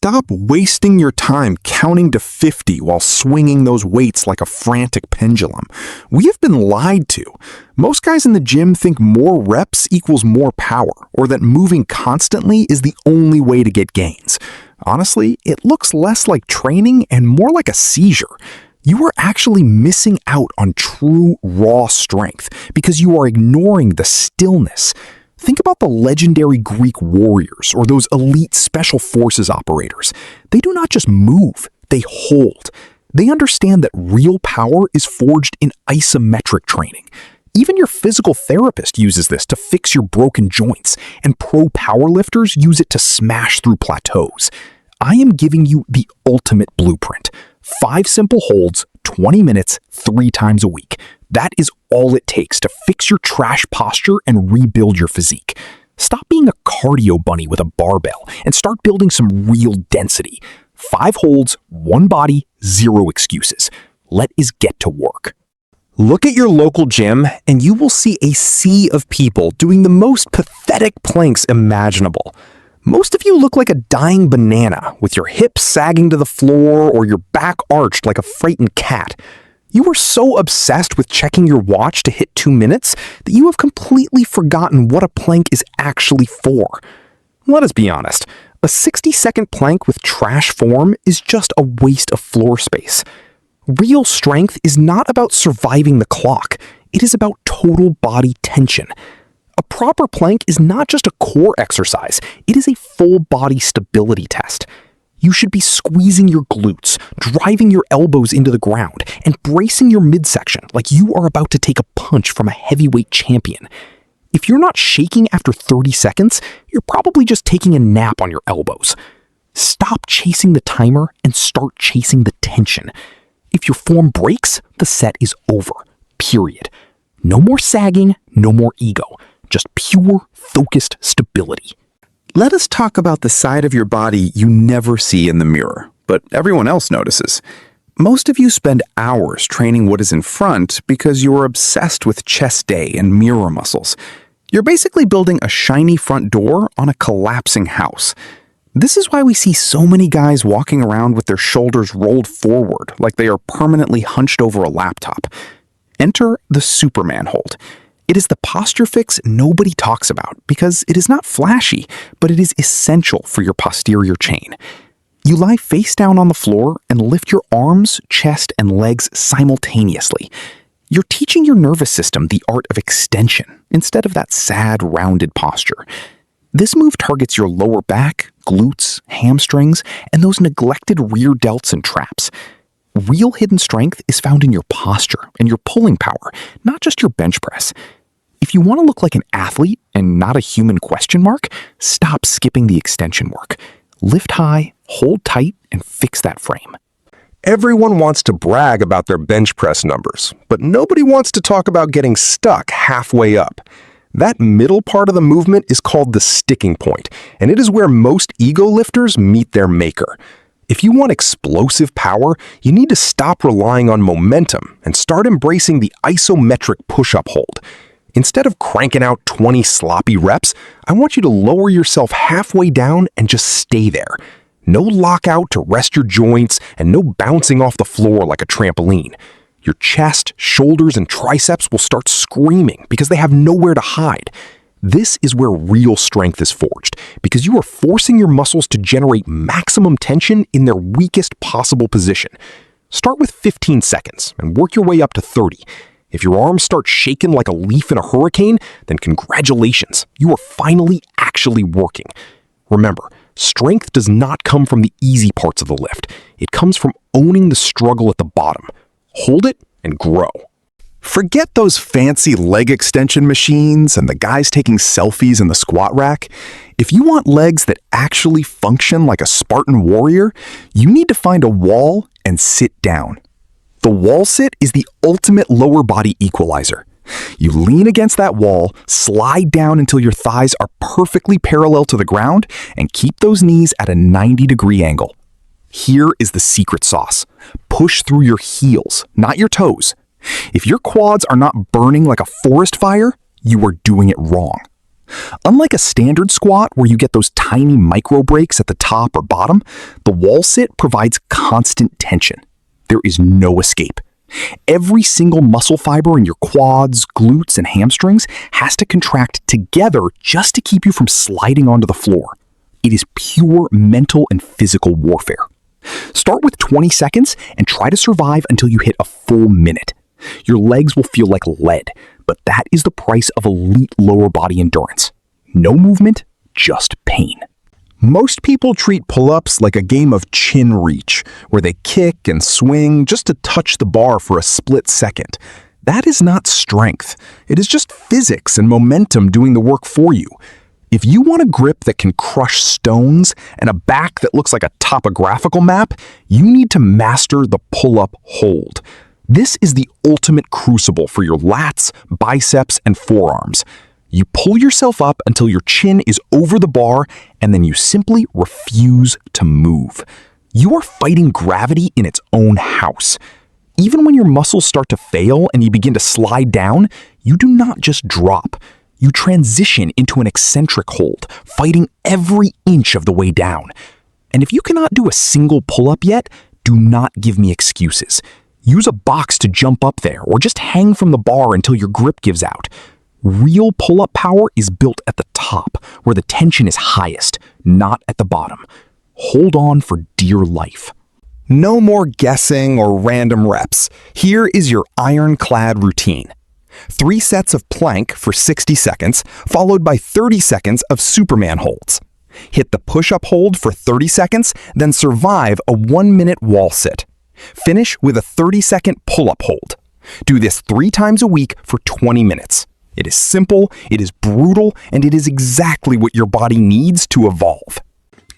Stop wasting your time counting to 50 while swinging those weights like a frantic pendulum. We have been lied to. Most guys in the gym think more reps equals more power, or that moving constantly is the only way to get gains. Honestly, it looks less like training and more like a seizure. You are actually missing out on true raw strength because you are ignoring the stillness. Think about the legendary Greek warriors or those elite special forces operators. They do not just move, they hold. They understand that real power is forged in isometric training. Even your physical therapist uses this to fix your broken joints, and pro powerlifters use it to smash through plateaus. I am giving you the ultimate blueprint. 5 simple holds, 20 minutes, 3 times a week. That is all it takes to fix your trash posture and rebuild your physique. Stop being a cardio bunny with a barbell and start building some real density. 5 holds, 1 body, 0 excuses. Let us get to work. Look at your local gym and you will see a sea of people doing the most pathetic planks imaginable. Most of you look like a dying banana with your hips sagging to the floor or your back arched like a frightened cat. You are so obsessed with checking your watch to hit 2 minutes that you have completely forgotten what a plank is actually for. Let us be honest, a 60-second plank with trash form is just a waste of floor space. Real strength is not about surviving the clock, it is about total body tension. A proper plank is not just a core exercise, it is a full body stability test. You should be squeezing your glutes, driving your elbows into the ground, and bracing your midsection like you are about to take a punch from a heavyweight champion. If you're not shaking after 30 seconds, you're probably just taking a nap on your elbows. Stop chasing the timer and start chasing the tension. If your form breaks, the set is over. Period. No more sagging, no more ego. Just pure, focused stability. Let us talk about the side of your body you never see in the mirror, but everyone else notices. Most of you spend hours training what is in front because you are obsessed with chest day and mirror muscles. You're basically building a shiny front door on a collapsing house. This is why we see so many guys walking around with their shoulders rolled forward like they are permanently hunched over a laptop. Enter the Superman hold. It is the posture fix nobody talks about because it is not flashy, but it is essential for your posterior chain. You lie face down on the floor and lift your arms, chest, and legs simultaneously. You're teaching your nervous system the art of extension instead of that sad, rounded posture. This move targets your lower back, glutes, hamstrings, and those neglected rear delts and traps. Real hidden strength is found in your posture and your pulling power, not just your bench press. If you want to look like an athlete and not a human question mark, stop skipping the extension work. Lift high, hold tight, and fix that frame. Everyone wants to brag about their bench press numbers, but nobody wants to talk about getting stuck halfway up. That middle part of the movement is called the sticking point, and it is where most ego lifters meet their maker. If you want explosive power, you need to stop relying on momentum and start embracing the isometric push-up hold. Instead of cranking out 20 sloppy reps, I want you to lower yourself halfway down and just stay there. No lockout to rest your joints and no bouncing off the floor like a trampoline. Your chest, shoulders, and triceps will start screaming because they have nowhere to hide. This is where real strength is forged, because you are forcing your muscles to generate maximum tension in their weakest possible position. Start with 15 seconds and work your way up to 30. If your arms start shaking like a leaf in a hurricane, then congratulations, you are finally actually working. Remember, strength does not come from the easy parts of the lift. It comes from owning the struggle at the bottom. Hold it and grow. Forget those fancy leg extension machines and the guys taking selfies in the squat rack. If you want legs that actually function like a Spartan warrior, you need to find a wall and sit down. The wall sit is the ultimate lower body equalizer. You lean against that wall, slide down until your thighs are perfectly parallel to the ground, and keep those knees at a 90-degree angle. Here is the secret sauce. Push through your heels, not your toes. If your quads are not burning like a forest fire, you are doing it wrong. Unlike a standard squat where you get those tiny micro breaks at the top or bottom, the wall sit provides constant tension. There is no escape. Every single muscle fiber in your quads, glutes, and hamstrings has to contract together just to keep you from sliding onto the floor. It is pure mental and physical warfare. Start with 20 seconds and try to survive until you hit a full minute. Your legs will feel like lead, but that is the price of elite lower body endurance. No movement, just pain. Most people treat pull-ups like a game of chin reach, where they kick and swing just to touch the bar for a split second. That is not strength. It is just physics and momentum doing the work for you. If you want a grip that can crush stones and a back that looks like a topographical map, you need to master the pull-up hold. This is the ultimate crucible for your lats, biceps, and forearms. You pull yourself up until your chin is over the bar, and then you simply refuse to move. You are fighting gravity in its own house. Even when your muscles start to fail and you begin to slide down, you do not just drop. You transition into an eccentric hold, fighting every inch of the way down. And if you cannot do a single pull-up yet, do not give me excuses. Use a box to jump up there, or just hang from the bar until your grip gives out. Real pull-up power is built at the top, where the tension is highest, not at the bottom. Hold on for dear life. No more guessing or random reps. Here is your ironclad routine. 3 sets of plank for 60 seconds, followed by 30 seconds of Superman holds. Hit the push-up hold for 30 seconds, then survive a 1-minute wall sit. Finish with a 30-second pull-up hold. Do this 3 times a week for 20 minutes. It is simple, it is brutal, and it is exactly what your body needs to evolve.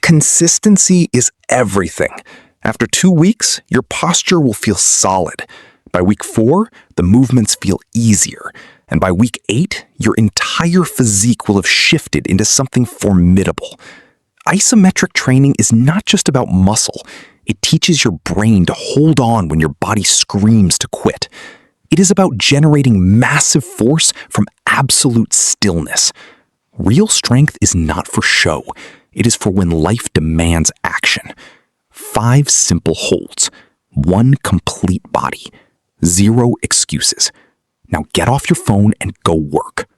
Consistency is everything. After 2 weeks, your posture will feel solid. By week 4, the movements feel easier. And by week 8, your entire physique will have shifted into something formidable. Isometric training is not just about muscle. It teaches your brain to hold on when your body screams to quit. It is about generating massive force from absolute stillness. Real strength is not for show. It is for when life demands action. 5 simple holds. 1 complete body. 0 excuses. Now get off your phone and go work.